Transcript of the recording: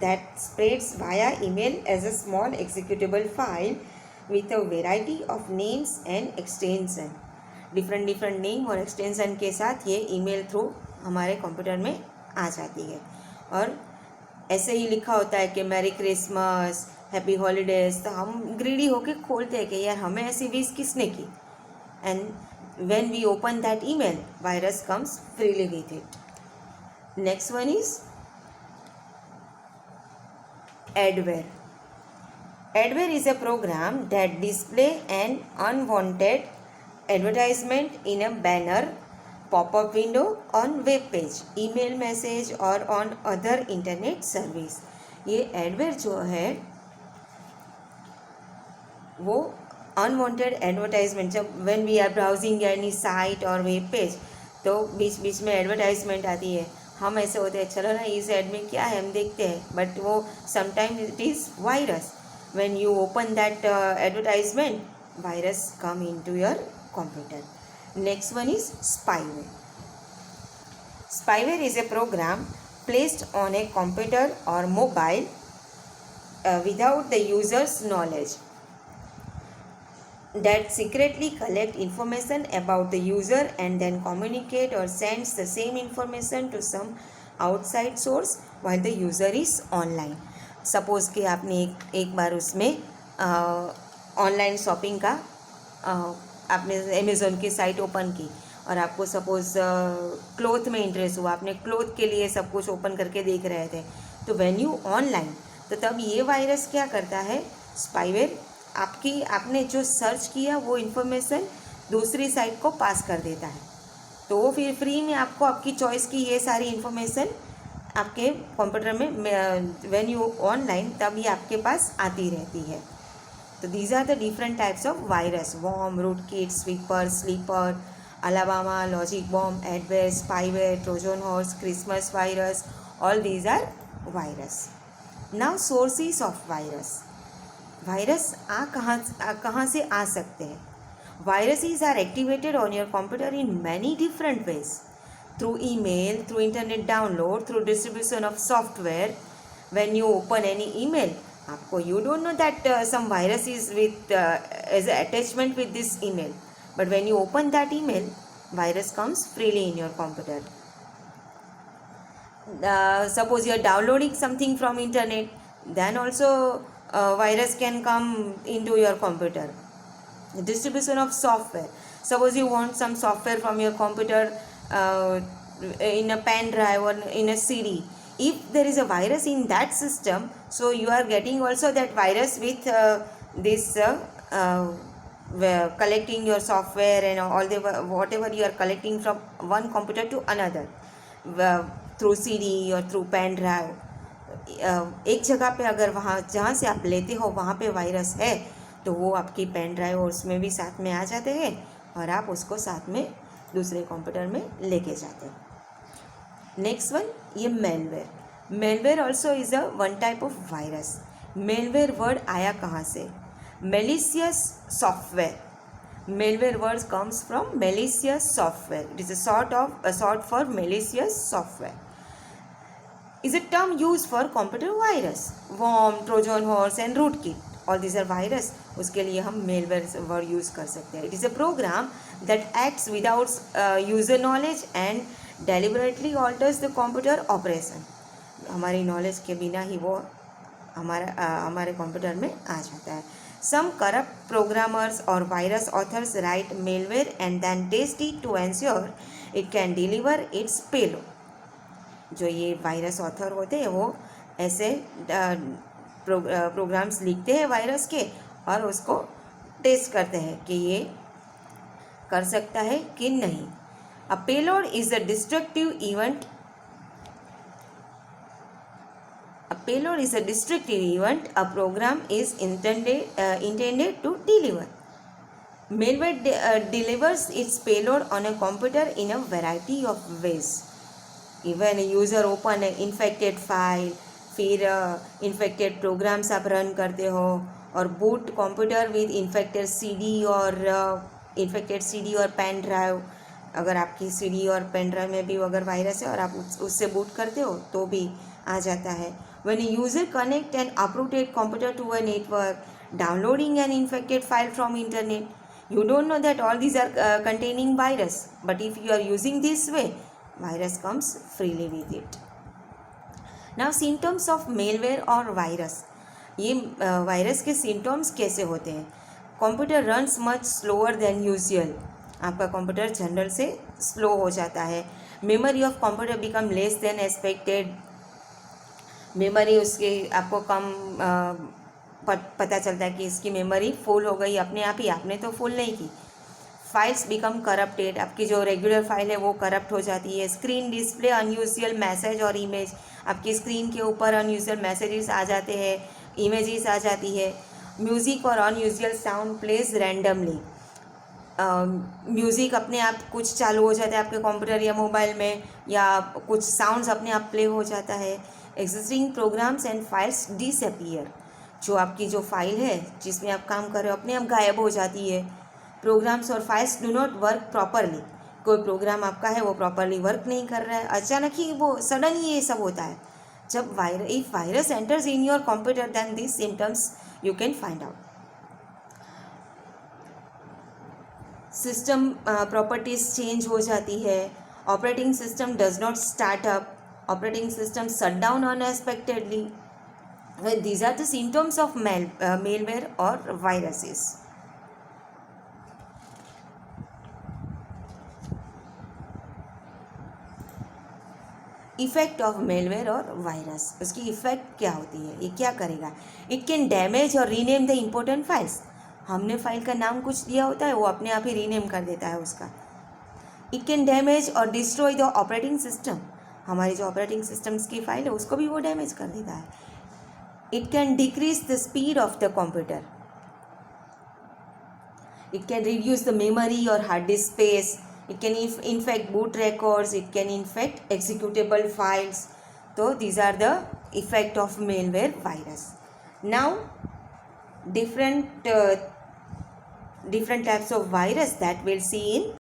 that spreads via email as a small executable file with a variety of names and extension. Different name और extension के साथ ये email through हमारे computer में आ जाती है। और ऐसे ही लिखा होता है कि मैरी क्रिसमस, हैप्पी हॉलीडेज, तो हम ग्रीडी होके खोलते हैं कि यार हमें ऐसी विश किसने की, and when we open that email, virus comes freely with it. Next one is adware. Adware is a program that display an unwanted advertisement in a banner, pop-up window on web page, email message और on other internet service. ये adware जो है वो unwanted advertisement, जब when we are browsing any site और web page तो बीच बीच में एडवर्टाइजमेंट आती है, हम ऐसे होते हैं चलो ना इस एड में क्या है हम देखते हैं, बट वो sometimes it is virus. When you open that advertisement, virus come into your computer. Next one is spyware. Spyware is a program placed on a computer और mobile without the user's knowledge that secretly collect information about the user and then communicate or sends the same information to some outside source while the user is online. Suppose कि आपने एक बार उसमें online shopping का आपने Amazon की site open की और आपको सपोज़ क्लोथ में इंटरेस्ट हुआ, आपने क्लोथ के लिए सब कुछ ओपन करके देख रहे थे, तो व्हेन यू ऑनलाइन, तो तब ये वायरस क्या करता है, स्पाईवेयर आपने जो सर्च किया वो इन्फॉर्मेशन दूसरी साइट को पास कर देता है, तो वो फिर फ्री में आपको आपकी चॉइस की ये सारी इन्फॉर्मेशन आपके कंप्यूटर में व्हेन यू ऑनलाइन तब ये आपके पास आती रहती है. तो these are the different types of virus: worm, rootkit, sweeper, sleeper, Alabama, logic bomb, adware, spyware, Trojan horse, Christmas virus, all these are virus. Now sources of virus. Virus कहाँ से आ सकते हैं? Viruses are activated on your computer in many different ways, through email, through internet download, through distribution of software. When you open any email, आपको you don't know that some virus is with as a attachment with this email, but when you open that email, virus comes freely in your computer. Suppose you are downloading something from internet, then also virus can come into your computer. The distribution of software. Suppose you want some software from your computer in a pen drive or in a CD. If there is a virus in that system, so you are getting also that virus with this collecting your software and all the whatever you are collecting from one computer to another through CD or through pen drive. एक जगह पे अगर वहाँ जहाँ से आप लेते हो वहाँ पे वायरस है, तो वो आपकी पेन ड्राइव और उसमें भी साथ में आ जाते हैं और आप उसको साथ में दूसरे कंप्यूटर में लेके जाते हैं. नेक्स्ट वन, ये malware. Malware also is a one type of virus. Malware word आया कहाँ से? Malicious software. Malware word comes from malicious software. It is a short for malicious software. is a term used for computer virus. Worm, Trojan horse and rootkit, all these are virus. उसके लिए हम malware word use कर सकते हैं. It is a program that acts without user knowledge and deliberately alters the computer operation. हमारी knowledge के बिना ही वो हमारे कंप्यूटर में आ जाता है. Some corrupt programmers or virus authors write malware and then test it to ensure it can deliver its payload. जो ये वायरस ऑथर होते हैं वो ऐसे प्रोग्राम्स लिखते हैं वायरस के और उसको टेस्ट करते हैं कि ये कर सकता है कि नहीं. A payload is a destructive event. A payload is a destructive event a program is intended to deliver. Malware delivers its payload on a computer in a variety of ways. Even user open infected file, फिर infected programmes आप run करते हो और boot computer with infected CD और pen drive. अगर आपकी CD और pen drive में भी अगर वायरस है और आप उससे बूट करते हो तो भी आ जाता है. When a user connect an uprooted computer to a network, downloading an infected file from internet, you don't know that all these are containing virus. But if you are using this way, virus comes freely with it. Now symptoms of malware और virus. ये virus के symptoms कैसे होते हैं? Computer runs much slower than usual. आपका computer general से slow हो जाता है. Memory of computer become less than expected. Memory उसके आपको कम पता चलता है कि इसकी मेमोरी फुल हो गई अपने आप ही, आपने तो फुल नहीं की. Files become corrupted. आपकी जो रेगुलर फाइल है वो करप्ट हो जाती है. स्क्रीन डिस्प्ले अनयूजुअल मैसेज और इमेज. आपकी स्क्रीन के ऊपर अनयूजुअल मैसेजेस आ जाते हैं, इमेजेस आ जाती है. म्यूज़िक और unusual sound plays randomly. Music अपने आप कुछ चालू हो जाता है आपके कंप्यूटर या मोबाइल में, या कुछ साउंड्स अपने आप प्ले हो जाता है. Existing programs and files disappear. जो आपकी जो फाइल है जिसमें आप काम कर रहे हो अपने आप गायब हो जाती है. प्रोग्राम्स और files do not work properly. कोई प्रोग्राम आपका है वो प्रॉपरली वर्क नहीं कर रहा है, अचानक ही वो सडन ही ये सब होता है. जब if virus enters in your computer then this symptoms you can find out. System properties change हो जाती है. Operating system does not start up. Operating system shut down unexpectedly. These are the symptoms of malware or viruses. Effect of malware और virus. उसकी effect क्या होती है, ये क्या करेगा? इट कैन डैमेज और रीनेम द इम्पोर्टेंट फाइल्स. हमने फाइल का नाम कुछ दिया होता है, वो अपने आप ही रीनेम कर देता है उसका. इट कैन डैमेज और डिस्ट्रॉय द ऑपरेटिंग सिस्टम. हमारी जो ऑपरेटिंग सिस्टम्स की फाइल है उसको भी वो डैमेज कर देता है. It can decrease the speed of the computer. It can reduce the memory or hard disk space. It can infect boot records. It can infect executable files. So these are the effect of malware virus. Now different types of virus that we'll see in